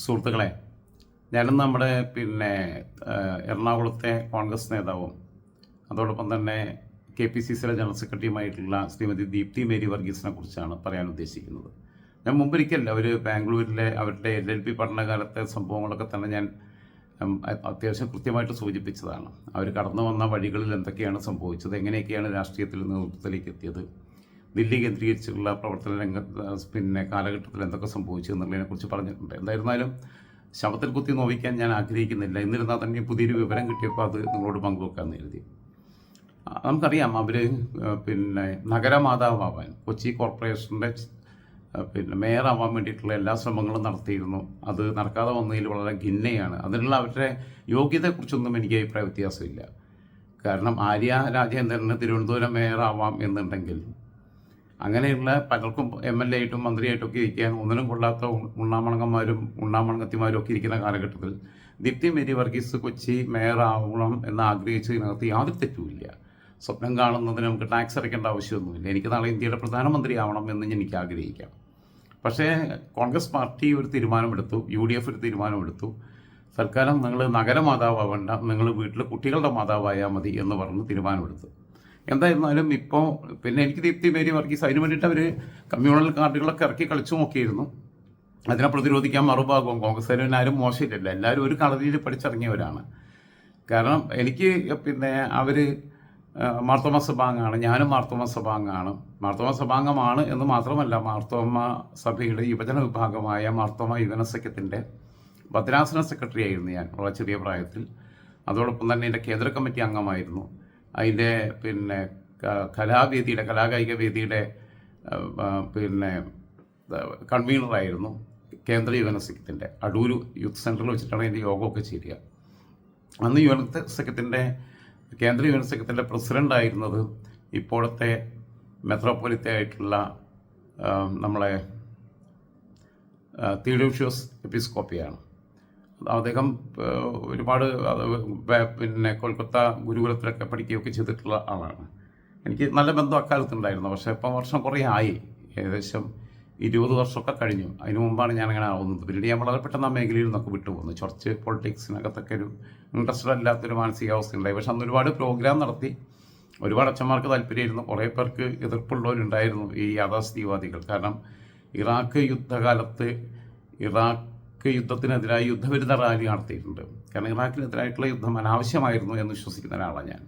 സുഹൃത്തുക്കളെ, ഞാനും നമ്മുടെ എറണാകുളത്തെ കോൺഗ്രസ് നേതാവും അതോടൊപ്പം തന്നെ KPCCയുടെ ജനറൽ സെക്രട്ടറിയുമായിട്ടുള്ള ശ്രീമതി ദീപ്തി മേരി വർഗീസിനെ കുറിച്ചാണ് പറയാൻ ഉദ്ദേശിക്കുന്നത്. ഞാൻ മുമ്പൊരിക്കൽ അവർ ബാംഗ്ലൂരിലെ അവരുടെ LLB പഠനകാലത്തെ സംഭവങ്ങളൊക്കെ തന്നെ ഞാൻ അത്യാവശ്യം കൃത്യമായിട്ട് സൂചിപ്പിച്ചതാണ്. അവർ കടന്നു വന്ന വഴികളിൽ എന്തൊക്കെയാണ് സംഭവിച്ചത്, എങ്ങനെയൊക്കെയാണ് രാഷ്ട്രീയത്തിൽ നേതൃത്വത്തിലേക്ക് എത്തിയത്, ദില്ലി കേന്ദ്രീകരിച്ചുള്ള പ്രവർത്തന രംഗത്ത് കാലഘട്ടത്തിൽ എന്തൊക്കെ സംഭവിച്ചു എന്നുള്ളതിനെക്കുറിച്ച് പറഞ്ഞിട്ടുണ്ട്. എന്തായിരുന്നാലും ശവത്തിൽ കുത്തി നോവിക്കാൻ ഞാൻ ആഗ്രഹിക്കുന്നില്ല. എന്നിരുന്നാൽ തന്നെ പുതിയൊരു വിവരം കിട്ടിയപ്പോൾ അത് നിങ്ങളോട് പങ്കുവെക്കാമെന്ന് കരുതി. നമുക്കറിയാം അവർ നഗരമാതാവാൻ കൊച്ചി കോർപ്പറേഷൻ്റെ മേയറാവാൻ വേണ്ടിയിട്ടുള്ള എല്ലാ ശ്രമങ്ങളും നടത്തിയിരുന്നു. അത് നടക്കാതെ വന്നതിൽ വളരെ ഖിന്നയാണ്. അതിനുള്ള അവരുടെ യോഗ്യതയെക്കുറിച്ചൊന്നും എനിക്ക് അഭിപ്രായ വ്യത്യാസമില്ല. കാരണം ആര്യ രാജേന്ദ്രന് തിരുവനന്തപുരം മേയറാവാം എന്നുണ്ടെങ്കിൽ അങ്ങനെയുള്ള പലർക്കും MLA ആയിട്ടും മന്ത്രിയായിട്ടൊക്കെ ഇരിക്കാൻ ഒന്നിനും കൊള്ളാത്ത ഉണ്ണാമണങ്ങത്തിമാരും ഒക്കെ ഇരിക്കുന്ന കാലഘട്ടത്തിൽ ദീപ്തി മേരി വർഗീസ് കൊച്ചി മേയറാവണം എന്ന് ആഗ്രഹിച്ചതിനകത്ത് യാതൊരു തെറ്റുമില്ല. സ്വപ്നം കാണുന്നതിന് നമുക്ക് ടാക്സ് അടയ്ക്കേണ്ട ആവശ്യമൊന്നുമില്ല. എനിക്ക് നാളെ ഇന്ത്യയുടെ പ്രധാനമന്ത്രി ആവണം എന്ന് എനിക്ക് ആഗ്രഹിക്കാം. പക്ഷേ കോൺഗ്രസ് പാർട്ടി ഒരു തീരുമാനമെടുത്തു, UDF ഒരു തീരുമാനമെടുത്തു. തൽക്കാലം നിങ്ങൾ നഗരമാതാവേണ്ട, നിങ്ങൾ വീട്ടിൽ കുട്ടികളുടെ മാതാവായാൽ മതി എന്ന് പറഞ്ഞ് തീരുമാനമെടുത്തു. എന്തായിരുന്നാലും ഇപ്പോൾ എനിക്ക് ദീപ്തി മേരി വർഗീസ് അതിന് വേണ്ടിയിട്ട് അവർ കമ്മ്യൂണൽ കാർഡുകളൊക്കെ ഇറക്കി കളിച്ചു നോക്കിയിരുന്നു. അതിനെ പ്രതിരോധിക്കാൻ മറുഭാഗവും കോൺഗ്രസ്സുകാരും ആരും മോശമില്ലല്ലോ, എല്ലാവരും ഒരു കളരിയിൽ പഠിച്ചിറങ്ങിയവരാണ്. കാരണം എനിക്ക് അവർ മാർത്തോമ സഭാംഗമാണ്, ഞാനും മാർത്തോമ സഭാംഗമാണ്. മാർത്തോമ സഭാംഗമാണ് എന്ന് മാത്രമല്ല, മാർത്തോമ സഭയുടെ യുവജന വിഭാഗമായ മാർത്തോമ യുവജന സഖ്യത്തിൻ്റെ ഭദ്രാസന സെക്രട്ടറി ആയിരുന്നു ഞാൻ വളരെ ചെറിയ പ്രായത്തിൽ. അതോടൊപ്പം തന്നെ എൻ്റെ കേന്ദ്ര കമ്മിറ്റി അംഗമായിരുന്നു. അതിൻ്റെ കലാകായിക വേദിയുടെ കൺവീനറായിരുന്നു. കേന്ദ്ര യുവജന സഖ്യത്തിൻ്റെ അടൂര് യൂത്ത് സെൻറ്ററിൽ വെച്ചിട്ടാണ് എൻ്റെ യോഗമൊക്കെ ചേരുക. അന്ന് യുവജന സഖ്യത്തിൻ്റെ കേന്ദ്ര യുവജന സഖ്യത്തിൻ്റെ പ്രസിഡൻ്റായിരുന്നത് ഇപ്പോഴത്തെ മെത്രോപ്പൊലിത്ത ആയിട്ടുള്ള നമ്മളെ തിയോഡോഷ്യസ് എപ്പിസ്കോപ്പിയാണ്. അദ്ദേഹം ഒരുപാട് കൊൽക്കത്ത ഗുരുകുലത്തിലൊക്കെ പഠിക്കുകയൊക്കെ ചെയ്തിട്ടുള്ള ആളാണ്. എനിക്ക് നല്ല ബന്ധം അക്കാലത്തുണ്ടായിരുന്നു. പക്ഷേ ഇപ്പം വർഷം കുറേ ആയി, ഏകദേശം 20 വർഷമൊക്കെ കഴിഞ്ഞു. അതിനു മുമ്പാണ് ഞാനങ്ങനെ ആവുന്നത്. പിന്നീട് ഞാൻ വളരെ പെട്ടെന്ന് ആ മേഖലയിൽ നിന്നൊക്കെ വിട്ടുപോകുന്നു. ചർച്ച് പൊളിറ്റിക്സിനകത്തൊക്കെ ഒരു ഇൻട്രസ്റ്റഡ് അല്ലാത്തൊരു മാനസികാവസ്ഥ ഉണ്ടായി. പക്ഷെ അന്ന് ഒരുപാട് പ്രോഗ്രാം നടത്തി, ഒരുപാട് അച്ഛന്മാർക്ക് താല്പര്യമായിരുന്നു, കുറേ പേർക്ക് എതിർപ്പുള്ളവരുണ്ടായിരുന്നു, ഈ യാഥാസ്ഥിതികവാദികൾ. കാരണം ഇറാഖ് യുദ്ധകാലത്ത് ഇറാഖ് യുദ്ധത്തിനെതിരായി യുദ്ധവിരുദ്ധ റാലി നടത്തിയിട്ടുണ്ട്. കാരണം ഇറാഖിനെതിരായിട്ടുള്ള യുദ്ധം അനാവശ്യമായിരുന്നു എന്ന് വിശ്വസിക്കുന്ന ഒരാളാണ് ഞാൻ.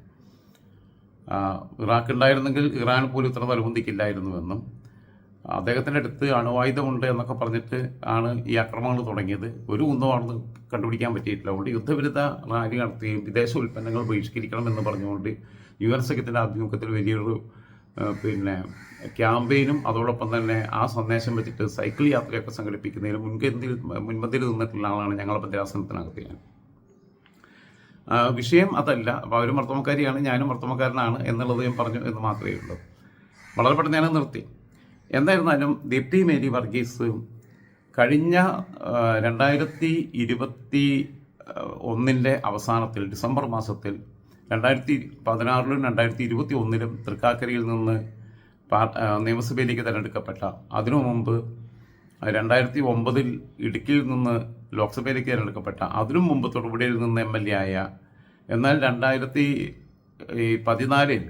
ഇറാഖ് ഉണ്ടായിരുന്നെങ്കിൽ ഇറാൻ പോലും ഇത്ര തലമുന്തിക്കില്ലായിരുന്നുവെന്നും അദ്ദേഹത്തിൻ്റെ അടുത്ത് അണുവായുധമുണ്ട് എന്നൊക്കെ പറഞ്ഞിട്ട് ആണ് ഈ ആക്രമണങ്ങൾ തുടങ്ങിയത്. ഒരു കുന്തമാണെന്ന് കണ്ടുപിടിക്കാൻ പറ്റിയിട്ടില്ല. അതുകൊണ്ട് യുദ്ധവിരുദ്ധ റാലി നടത്തുകയും വിദേശ ഉൽപ്പന്നങ്ങൾ ബഹിഷ്കരിക്കണമെന്ന് പറഞ്ഞുകൊണ്ട് UN സഖ്യത്തിൻ്റെ ആഭിമുഖ്യത്തിൽ വലിയൊരു ക്യാമ്പയിനും അതോടൊപ്പം തന്നെ ആ സന്ദേശം വെച്ചിട്ട് സൈക്കിൾ യാത്രയൊക്കെ സംഘടിപ്പിക്കുന്നതിന് മുൻപന്തിയിൽ നിന്നിട്ടുള്ള ആളാണ് ഞങ്ങളുടെ ഭദ്രാസനത്തിനകത്ത് ഞാൻ. വിഷയം അതല്ല. അപ്പോൾ അവർ മർത്തോമക്കാരിയാണ്, ഞാനും മർത്തോമക്കാരനാണ് എന്നുള്ളത് ഞാൻ പറഞ്ഞു എന്ന് മാത്രമേ ഉള്ളൂ. വളരെ പെട്ടെന്ന് ഞാൻ നിർത്തി. എന്തായിരുന്നാലും ദീപ്തി മേരി വർഗീസ് കഴിഞ്ഞ 2021 അവസാനത്തിൽ ഡിസംബർ മാസത്തിൽ 2016 2021 തൃക്കാക്കരയിൽ നിന്ന് നിയമസഭയിലേക്ക് തിരഞ്ഞെടുക്കപ്പെട്ട, അതിനു മുമ്പ് 2009 ഇടുക്കിയിൽ നിന്ന് ലോക്സഭയിലേക്ക് തിരഞ്ഞെടുക്കപ്പെട്ട, അതിനു മുമ്പ് തൊടുപുഴയിൽ നിന്ന് MLA ആയ, എന്നാൽ 2014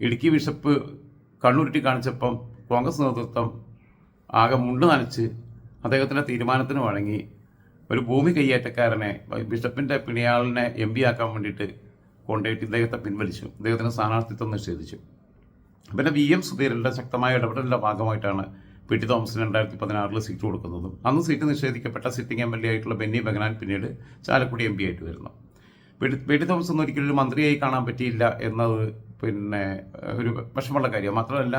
ഇടുക്കി ബിഷപ്പ് കണ്ണുരുട്ടി കാണിച്ചപ്പം കോൺഗ്രസ് നേതൃത്വം ആകെ മുണ്ട് നനച്ച് അദ്ദേഹത്തിൻ്റെ തീരുമാനത്തിന് വഴങ്ങി ഒരു ഭൂമി കയ്യേറ്റക്കാരനെ, ബിഷപ്പിൻ്റെ പിണിയാളിനെ MP ആക്കാൻ വേണ്ടിയിട്ട് കൊണ്ടുപോയിട്ട് ഇദ്ദേഹത്തെ പിൻവലിച്ചു. ഇദ്ദേഹത്തിന് സ്ഥാനാർത്ഥിത്വം നിഷേധിച്ചു. പിന്നെ VM സുധീരൻ്റെ ശക്തമായ ഇടപെടലിൻ്റെ ഭാഗമായിട്ടാണ് PT തോമസിന് 2016 സീറ്റ് കൊടുക്കുന്നതും. അന്ന് സീറ്റ് നിഷേധിക്കപ്പെട്ട സിറ്റിംഗ് MLA ആയിട്ടുള്ള ബെന്നി ബെഹനാൻ പിന്നീട് ചാലക്കുടി MP ആയിട്ട് വരുന്നു. PT തോമസ് ഒന്നും ഒരിക്കലും ഒരു മന്ത്രിയായി കാണാൻ പറ്റിയില്ല എന്നത് ഒരു വിഷമമുള്ള കാര്യം. മാത്രമല്ല,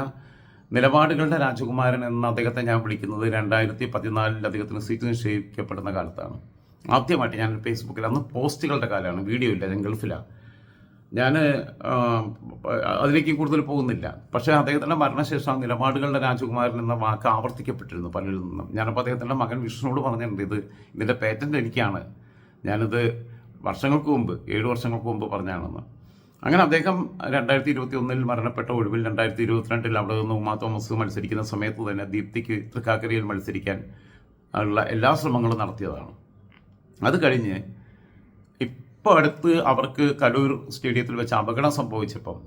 നിലപാടുകളുടെ രാജകുമാരൻ എന്ന അദ്ദേഹത്തെ ഞാൻ വിളിക്കുന്നത് 2014 അദ്ദേഹത്തിന് സീറ്റ് നിഷേധിക്കപ്പെടുന്ന കാലത്താണ്. ആദ്യമായിട്ട് ഞാൻ ഫേസ്ബുക്കിൽ, അന്ന് പോസ്റ്റുകളുടെ കാലമാണ്, വീഡിയോ ഇല്ല, ഞാൻ ഗൾഫിലാണ്. ഞാൻ അതിലേക്ക് കൂടുതൽ പോകുന്നില്ല. പക്ഷേ അദ്ദേഹത്തിൻ്റെ മരണശേഷം നിലപാടുകളുടെ രാജകുമാരൻ എന്ന വാക്ക് ആവർത്തിക്കപ്പെട്ടിരുന്നു പലരിൽ നിന്നും. ഞാനപ്പോൾ അദ്ദേഹത്തിൻ്റെ മകൻ വിഷ്ണുവോട് പറഞ്ഞിട്ടുണ്ട്, ഇതിൻ്റെ പേറ്റൻ്റ് എനിക്കാണ്, ഞാനിത് വർഷങ്ങൾക്ക് മുമ്പ് 7 വർഷങ്ങൾക്ക് മുമ്പ് പറഞ്ഞാണെന്ന്. അങ്ങനെ അദ്ദേഹം 2021 മരണപ്പെട്ട ഒഴിവിൽ 2022 അവിടെ നിന്ന് ഉമാ തോമസ് മത്സരിക്കുന്ന സമയത്ത് തന്നെ ദീപ്തിക്ക് തൃക്കാക്കരയിൽ മത്സരിക്കാൻ ഉള്ള എല്ലാ ശ്രമങ്ങളും നടത്തിയതാണ്. അത് കഴിഞ്ഞ് ഇപ്പോൾ അടുത്ത് അവർക്ക് കലൂർ സ്റ്റേഡിയത്തിൽ വെച്ച് അപകടം സംഭവിച്ചപ്പം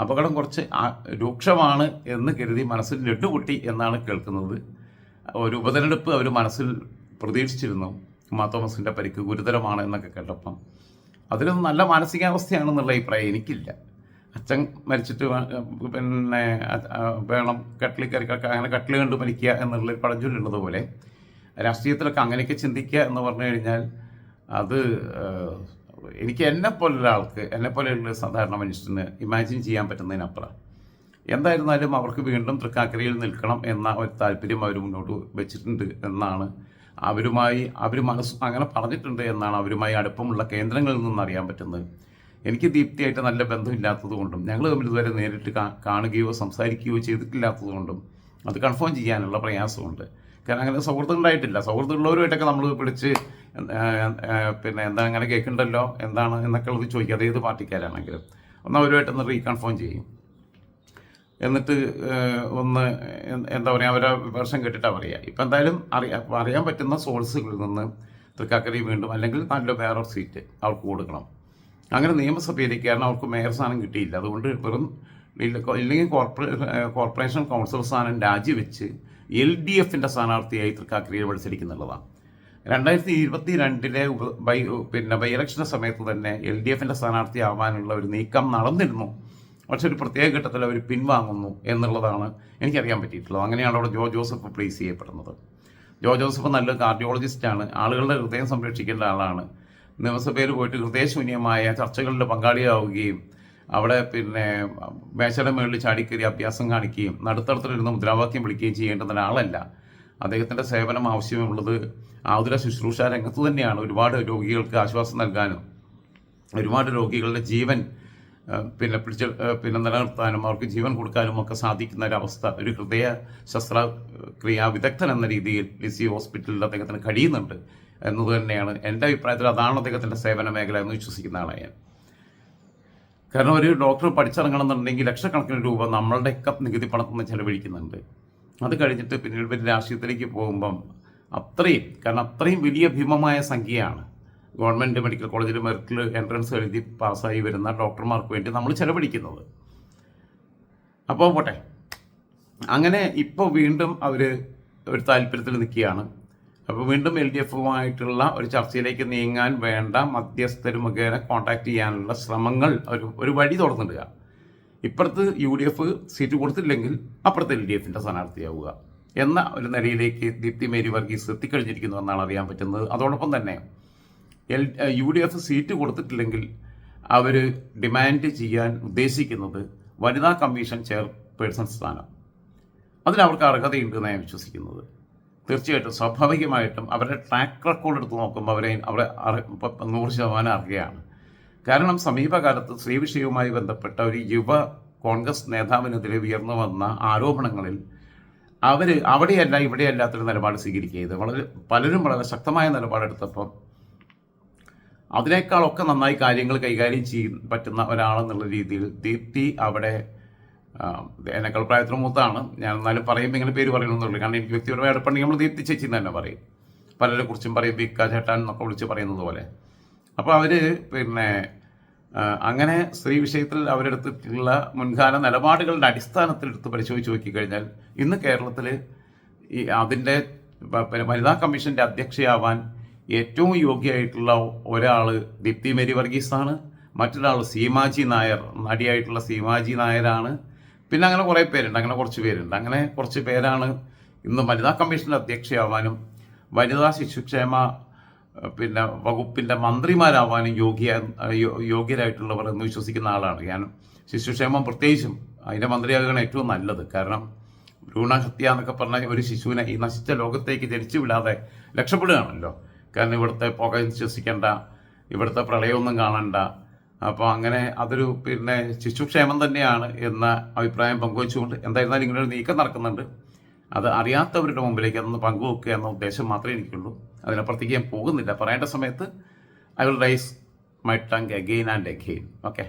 അപകടം കുറച്ച് രൂക്ഷമാണ് എന്ന് കരുതി മനസ്സിൽ ലഡ്ഡുപൊട്ടി എന്നാണ് കേൾക്കുന്നത്. ഒരു ഉപതെരഞ്ഞെടുപ്പ് അവർ മനസ്സിൽ പ്രതീക്ഷിച്ചിരുന്നു. മാ തോമസിൻ്റെ പരിക്ക് ഗുരുതരമാണ് എന്നൊക്കെ കേട്ടപ്പം അതിലൊന്നും നല്ല മാനസികാവസ്ഥയാണെന്നുള്ള അഭിപ്രായം എനിക്കില്ല. അച്ഛൻ മരിച്ചിട്ട് പിന്നെ വേണം കട്ടിൽ കയറി അങ്ങനെ കട്ടിൽ കണ്ട് മരിക്കുക എന്നുള്ളൊരു പഴഞ്ചൊല്ലുള്ളത് പോലെ രാഷ്ട്രീയത്തിലൊക്കെ അങ്ങനെയൊക്കെ ചിന്തിക്കുക എന്ന് പറഞ്ഞു കഴിഞ്ഞാൽ അത് എനിക്ക് എന്നെപ്പോലുള്ള ആൾക്ക്, എന്നെപ്പോലെയുള്ള സാധാരണ മനുഷ്യന് ഇമാജിൻ ചെയ്യാൻ പറ്റുന്നതിനപ്പുറം. എന്തായിരുന്നാലും അവർക്ക് വീണ്ടും തൃക്കാക്കരയിൽ നിൽക്കണം എന്ന ഒരു താല്പര്യം അവർ മുന്നോട്ട് വെച്ചിട്ടുണ്ട് എന്നാണ് അവർ അങ്ങനെ പറഞ്ഞിട്ടുണ്ട് എന്നാണ് അവരുമായി അടുപ്പമുള്ള കേന്ദ്രങ്ങളിൽ നിന്ന് അറിയാൻ പറ്റുന്നത്. എനിക്ക് ദീപ്തിയായിട്ട് നല്ല ബന്ധമില്ലാത്തത് കൊണ്ടും ഞങ്ങൾ തമ്മിൽ ഇതുവരെ നേരിട്ട് കാണുകയോ സംസാരിക്കുകയോ ചെയ്തിട്ടില്ലാത്തത് കൊണ്ടും അത് കൺഫേം ചെയ്യാനുള്ള പ്രയാസമുണ്ട്. കാരണം അങ്ങനെ സൗഹൃദമുണ്ടായിട്ടില്ല. സൗഹൃദമുള്ളവരുമായിട്ടൊക്കെ നമ്മൾ വിളിച്ച് പിന്നെ എന്താ അങ്ങനെ കേൾക്കുന്നുണ്ടല്ലോ എന്താണ് എന്നൊക്കെ ഉള്ളത് ചോദിക്കുക. അത് ഏത് പാർട്ടിക്കാരാണെങ്കിലും ഒന്ന് അവരുമായിട്ടൊന്ന് റീകൺഫേം ചെയ്യും. എന്നിട്ട് ഒന്ന് എന്താ പറയുക, അവരെ വേർഷം കേട്ടിട്ടാണ് പറയുക. ഇപ്പം എന്തായാലും അറിയാൻ പറ്റുന്ന സോഴ്സുകളിൽ നിന്ന് തൃക്കാക്കരയിൽ വീണ്ടും അല്ലെങ്കിൽ നല്ല വേറൊരു സീറ്റ് അവർക്ക് കൊടുക്കണം. അങ്ങനെ നിയമസഭയിലേക്ക്, കാരണം അവർക്ക് മേയർ സ്ഥാനം കിട്ടിയില്ല, അതുകൊണ്ട് വെറും ഇല്ലെങ്കിൽ കോർപ്പറേഷൻ കൗൺസിൽ സ്ഥാനം രാജിവെച്ച് LDFൻ്റെ സ്ഥാനാർത്ഥിയായി തൃക്കാക്കരയിൽ മത്സരിക്കുന്നുള്ളതാണ്. 2022 ബൈ ഇലക്ഷൻ്റെ സമയത്ത് തന്നെ LDFൻ്റെ സ്ഥാനാർത്ഥിയാവാനുള്ള ഒരു നീക്കം നടന്നിരുന്നു. പക്ഷെ ഒരു പ്രത്യേക ഘട്ടത്തിൽ അവർ പിൻവാങ്ങുന്നു എന്നുള്ളതാണ് എനിക്കറിയാൻ പറ്റിയിട്ടുള്ളത്. അങ്ങനെയാണ് അവിടെ ജോസഫ് പ്ലേസ് ചെയ്യപ്പെടുന്നത്. ജോസഫ് നല്ലൊരു കാർഡിയോളജിസ്റ്റാണ്, ആളുകളുടെ ഹൃദയം സംരക്ഷിക്കേണ്ട ആളാണ്. നിയമസഭയിൽ പോയിട്ട് ഹൃദയശൂന്യമായ ചർച്ചകളിൽ പങ്കാളിയാവുകയും അവിടെ മേശയുടെ മുകളിൽ ചാടിക്കയറി അഭ്യാസം കാണിക്കുകയും നടുത്തടത്തിലിരുന്ന് മുദ്രാവാക്യം വിളിക്കുകയും ചെയ്യേണ്ടുന്ന ഒരാളല്ല. അദ്ദേഹത്തിൻ്റെ സേവനം ആവശ്യമുള്ളത് ആതുര ശുശ്രൂഷ രംഗത്ത് തന്നെയാണ്. ഒരുപാട് രോഗികൾക്ക് ആശ്വാസം നൽകാനും ഒരുപാട് രോഗികളുടെ ജീവൻ നിലനിർത്താനും അവർക്ക് ജീവൻ കൊടുക്കാനും ഒക്കെ സാധിക്കുന്ന ഒരവസ്ഥ ഒരു ഹൃദയ ശസ്ത്രക്രിയാ വിദഗ്ധൻ എന്ന രീതിയിൽ ലിസി ഹോസ്പിറ്റലിൽ അദ്ദേഹത്തിന് കഴിയുന്നുണ്ട് എന്നത് തന്നെയാണ് എൻ്റെ അഭിപ്രായത്തിൽ. അതാണ് അദ്ദേഹത്തിൻ്റെ സേവന മേഖല എന്ന് വിശ്വസിക്കുന്ന ആളാണ് ഞാൻ. കാരണം ഒരു ഡോക്ടർ പഠിച്ചിറങ്ങണമെന്നുണ്ടെങ്കിൽ ലക്ഷക്കണക്കിന് രൂപ നമ്മളുടെയൊക്കെ നികുതി പണത്തിൽ നിന്ന് ചെലവഴിക്കുന്നുണ്ട്. അത് കഴിഞ്ഞിട്ട് പിന്നീട് രാഷ്ട്രീയത്തിലേക്ക് പോകുമ്പം അത്രയും വലിയ ഭീമമായ സംഖ്യയാണ് ഗവൺമെൻറ് മെഡിക്കൽ കോളേജിൽ മെറിറ്റിൽ എൻട്രൻസ് എഴുതി പാസ്സായി വരുന്ന ഡോക്ടർമാർക്ക് വേണ്ടി നമ്മൾ ചെലവഴിക്കുന്നത്. അപ്പോൾ പോട്ടെ, അങ്ങനെ ഇപ്പോൾ വീണ്ടും അവർ ഒരു താല്പര്യത്തിൽ നിൽക്കുകയാണ്. അപ്പോൾ വീണ്ടും LDFുമായിട്ടുള്ള ഒരു ചർച്ചയിലേക്ക് നീങ്ങാൻ വേണ്ട മധ്യസ്ഥർ മുഖേന കോൺടാക്ട് ചെയ്യാനുള്ള ശ്രമങ്ങൾ ഒരു വഴി തുറന്നിടുക. ഇപ്പുറത്ത് UDF സീറ്റ് കൊടുത്തില്ലെങ്കിൽ അപ്പുറത്ത് LDFൻ്റെ സ്ഥാനാർത്ഥിയാവുക എന്ന ഒരു നിലയിലേക്ക് ദീപ്തി മേരി വർഗീസ് എത്തിക്കഴിഞ്ഞിരിക്കുന്നു എന്നാണ് അറിയാൻ പറ്റുന്നത്. അതോടൊപ്പം തന്നെ UDF സീറ്റ് കൊടുത്തിട്ടില്ലെങ്കിൽ അവർ ഡിമാൻഡ് ചെയ്യാൻ ഉദ്ദേശിക്കുന്നത് വനിതാ കമ്മീഷൻ ചെയർപേഴ്സൺ സ്ഥാനം. അതിനവർക്ക് അർഹതയുണ്ട് എന്നാണ് ഞാൻ വിശ്വസിക്കുന്നത്. തീർച്ചയായിട്ടും സ്വാഭാവികമായിട്ടും അവരുടെ ട്രാക്ക് റെക്കോർഡ് എടുത്ത് നോക്കുമ്പോൾ അവരെ 100% അർഹയാണ്. കാരണം സമീപകാലത്ത് സ്ത്രീ വിഷയവുമായി ബന്ധപ്പെട്ട ഒരു യുവ കോൺഗ്രസ് നേതാവിനെതിരെ ഉയർന്നു വന്ന ആരോപണങ്ങളിൽ അവർ അവിടെയല്ല ഇവിടെയല്ലാത്തൊരു നിലപാട് സ്വീകരിക്കുകയത്. പലരും വളരെ ശക്തമായ നിലപാടെടുത്തപ്പം അതിനേക്കാളൊക്കെ നന്നായി കാര്യങ്ങൾ കൈകാര്യം ചെയ്യാൻ പറ്റുന്ന ഒരാളെന്നുള്ള രീതിയിൽ ദീപ്തി അവിടെ എന്നെക്കാൾ പ്രായത്തിന് മൂത്താണ് ഞാൻ, എന്നാലും പറയുമ്പോൾ ഇങ്ങനെ പേര് പറയണമെന്നുള്ളൂ. കാരണം എനിക്ക് വ്യക്തിപരമായി അടുപ്പുണ്ടെങ്കിൽ നമ്മൾ ദീപ്തി ചേച്ചി തന്നെ പറയും, പലരെ കുറിച്ചും പറയും, ബിക്ക ചേട്ടാൻ എന്നൊക്കെ വിളിച്ച് പറയുന്നത് പോലെ. അപ്പോൾ അവർ അങ്ങനെ സ്ത്രീ വിഷയത്തിൽ അവരെടുത്തിട്ടുള്ള മുൻകാല നിലപാടുകളുടെ അടിസ്ഥാനത്തിൽ എടുത്ത് പരിശോധിച്ച് നോക്കിക്കഴിഞ്ഞാൽ ഇന്ന് കേരളത്തിൽ അതിൻ്റെ വനിതാ കമ്മീഷൻ്റെ അധ്യക്ഷയാവാൻ ഏറ്റവും യോഗ്യമായിട്ടുള്ള ഒരാൾ ദീപ്തി മേരി വർഗീസാണ്. മറ്റൊരാൾ സീമാജി നായർ, നടിയായിട്ടുള്ള സീമാജി നായരാണ്. പിന്നെ അങ്ങനെ കുറേ പേരുണ്ട്, അങ്ങനെ കുറച്ച് പേരുണ്ട്. അങ്ങനെ കുറച്ച് പേരാണ് ഇന്ന് വനിതാ കമ്മീഷൻ്റെ അധ്യക്ഷയാവാനും വനിതാ ശിശുക്ഷേമ വകുപ്പിൻ്റെ മന്ത്രിമാരാവാനും യോഗ്യരായിട്ടുള്ളവർ എന്ന് വിശ്വസിക്കുന്ന ആളാണ് ഞാൻ. ശിശുക്ഷേമം പ്രത്യേകിച്ചും അതിൻ്റെ മന്ത്രിയാകുകയാണ് ഏറ്റവും നല്ലത്. കാരണം ഭ്രൂണഹത്യ എന്നൊക്കെ പറഞ്ഞാൽ ഒരു ശിശുവിനെ ഈ നശിച്ച ലോകത്തേക്ക് ജനിച്ചു വിടാതെ രക്ഷപ്പെടുകയാണല്ലോ. കാരണം ഇവിടുത്തെ പുക ശ്വസിക്കേണ്ട, ഇവിടുത്തെ പ്രളയമൊന്നും കാണണ്ട. അപ്പോൾ അങ്ങനെ അതൊരു ശിശുക്ഷേമം തന്നെയാണ് എന്ന അഭിപ്രായം പങ്കുവെച്ചുകൊണ്ട് എന്തായിരുന്നാലും ഇങ്ങനൊരു നീക്കം നടക്കുന്നുണ്ട്. അത് അറിയാത്തവരുടെ മുമ്പിലേക്ക് അതൊന്ന് പങ്കുവെക്കുക എന്ന ഉദ്ദേശം മാത്രമേ എനിക്കുള്ളൂ. അതിനപ്പുറത്തേക്ക് ഞാൻ പോകുന്നില്ല. പറയേണ്ട സമയത്ത് I will rice my tongue again and again. Okay.